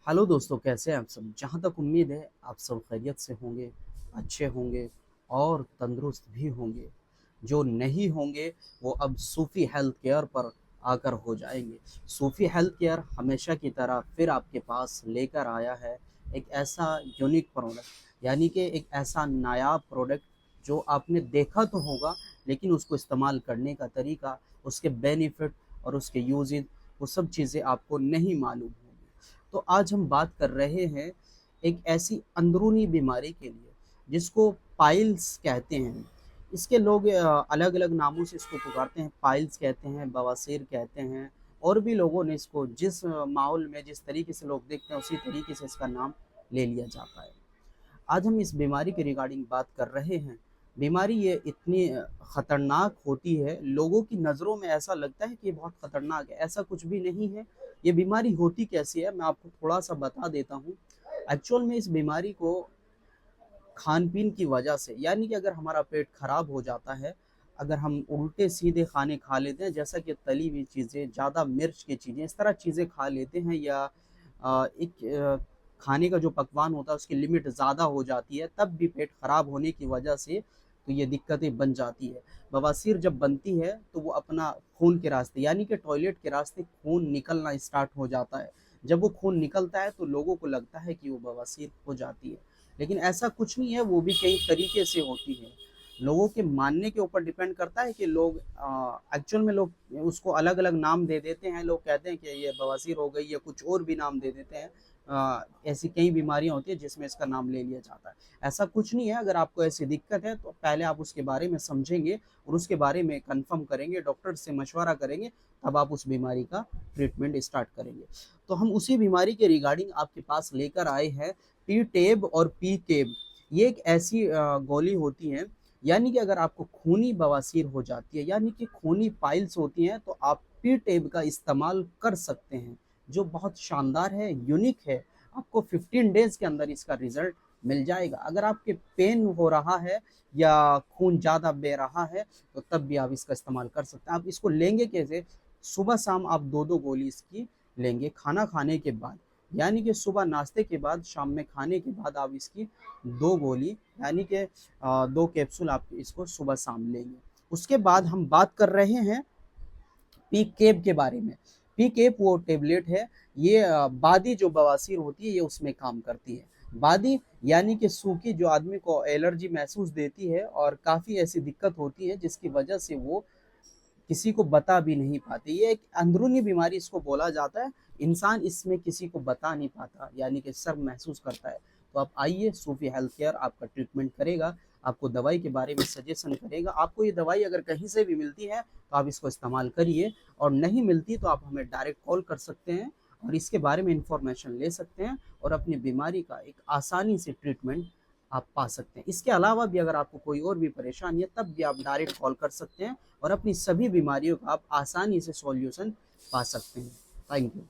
Hello दोस्तों, कैसे हैं आप सब। जहाँ तक उम्मीद है आप सब खैरियत से होंगे, अच्छे होंगे और तंदुरुस्त भी होंगे। जो नहीं होंगे वो अब सूफ़ी हेल्थ केयर पर आकर हो जाएंगे। सूफ़ी हेल्थ केयर हमेशा की तरह फिर आपके पास लेकर आया है एक ऐसा यूनिक प्रोडक्ट, यानी कि एक ऐसा नायाब प्रोडक्ट जो आपने देखा तो होगा, लेकिन उसको इस्तेमाल करने का तरीका, उसके बेनिफिट और उसके यूजेज, वो सब चीज़ें आपको नहीं मालूम होंगी। तो आज हम बात कर रहे हैं एक ऐसी अंदरूनी बीमारी के लिए जिसको पाइल्स कहते हैं। इसके लोग अलग अलग नामों से इसको पुकारते हैं। पाइल्स कहते हैं, बवासीर कहते हैं, और भी लोगों ने इसको जिस माहौल में जिस तरीके से लोग देखते हैं उसी तरीके से इसका नाम ले लिया जाता है। आज हम इस बीमारी के रिगार्डिंग बात कर रहे हैं। बीमारी ये इतनी ख़तरनाक होती है, लोगों की नज़रों में ऐसा लगता है कि ये बहुत ख़तरनाक है, ऐसा कुछ भी नहीं है। ये बीमारी होती कैसी है, मैं आपको थोड़ा सा बता देता हूँ। एक्चुअल में इस बीमारी को खान-पीन की वजह से, यानी कि अगर हमारा पेट खराब हो जाता है, अगर हम उल्टे-सीधे खाने खा लेते हैं, जैसा कि तली हुई चीज़ें, ज़्यादा मिर्च की चीज़ें, इस तरह चीज़ें खा लेते हैं, या खाने का जो पकवान होता है उसकी लिमिट ज़्यादा हो जाती है, तब भी पेट खराब होने की वजह से तो ये दिक्कतें बन जाती है। बवासीर जब बनती है तो वो अपना खून के रास्ते, यानी कि टॉयलेट के रास्ते खून निकलना स्टार्ट हो जाता है। जब वो खून निकलता है तो लोगों को लगता है कि वो बवासीर हो जाती है, लेकिन ऐसा कुछ नहीं है, वो भी कई तरीके से होती है। लोगों के मानने के ऊपर डिपेंड करता है कि लोग एक्चुअल में लोग उसको अलग-अलग नाम दे देते हैं। लोग कहते हैं कि ये बवासीर हो गई, या कुछ और भी नाम दे देते हैं। ऐसी कई बीमारियाँ होती हैं जिसमें इसका नाम ले लिया जाता है। ऐसा कुछ नहीं है, अगर आपको ऐसी दिक्कत है तो पहले आप उसके बारे में समझेंगे और उसके बारे में कन्फर्म करेंगे, डॉक्टर से मशवरा करेंगे, तब आप उस बीमारी का ट्रीटमेंट स्टार्ट करेंगे। तो हम उसी बीमारी के रिगार्डिंग आपके पास लेकर आए हैं पी-टेब और पी-केब। ये एक ऐसी गोली होती है, यानी कि अगर आपको खूनी बवासीर हो जाती है, यानी कि खूनी पाइल्स होती हैं, तो आप पी-टेब का इस्तेमाल कर सकते हैं, जो बहुत शानदार है, यूनिक है। आपको 15 डेज़ के अंदर इसका रिज़ल्ट मिल जाएगा। अगर आपके पेन हो रहा है या खून ज़्यादा बह रहा है, तो तब भी आप इसका इस्तेमाल कर सकते हैं। आप इसको लेंगे कैसे? सुबह-शाम आप 2-2 गोली इसकी लेंगे खाना खाने के बाद। यानी कि सुबह नाश्ते के बाद, शाम में खाने के बाद आप इसकी 2 गोली, यानी कि 2 कैप्सूल आप इसको सुबह-शाम लेंगे। उसके बाद हम बात कर रहे हैं पी केप के बारे में। पी केप वो टेबलेट है, ये बादी जो बवासीर होती है ये उसमें काम करती है। बादी यानी कि सूखी, जो आदमी को एलर्जी महसूस देती है और काफ़ी ऐसी दिक्कत होती है जिसकी वजह से वो किसी को बता भी नहीं पाते। ये एक अंदरूनी बीमारी इसको बोला जाता है। इंसान इसमें किसी को बता नहीं पाता, यानी कि शर्म महसूस करता है। तो आप आइए, सूफ़ी हेल्थ केयर आपका ट्रीटमेंट करेगा, आपको दवाई के बारे में सजेशन करेगा। आपको ये दवाई अगर कहीं से भी मिलती है तो आप इसको इस्तेमाल करिए, और नहीं मिलती तो आप हमें डायरेक्ट कॉल कर सकते हैं और इसके बारे में इन्फॉर्मेशन ले सकते हैं और अपनी बीमारी का एक आसानी से ट्रीटमेंट आप पा सकते हैं। इसके अलावा भी अगर आपको कोई और भी परेशानी है, तब भी आप डायरेक्ट कॉल कर सकते हैं और अपनी सभी बीमारियों का आप आसानी से सॉल्यूशन पा सकते हैं। Thank you.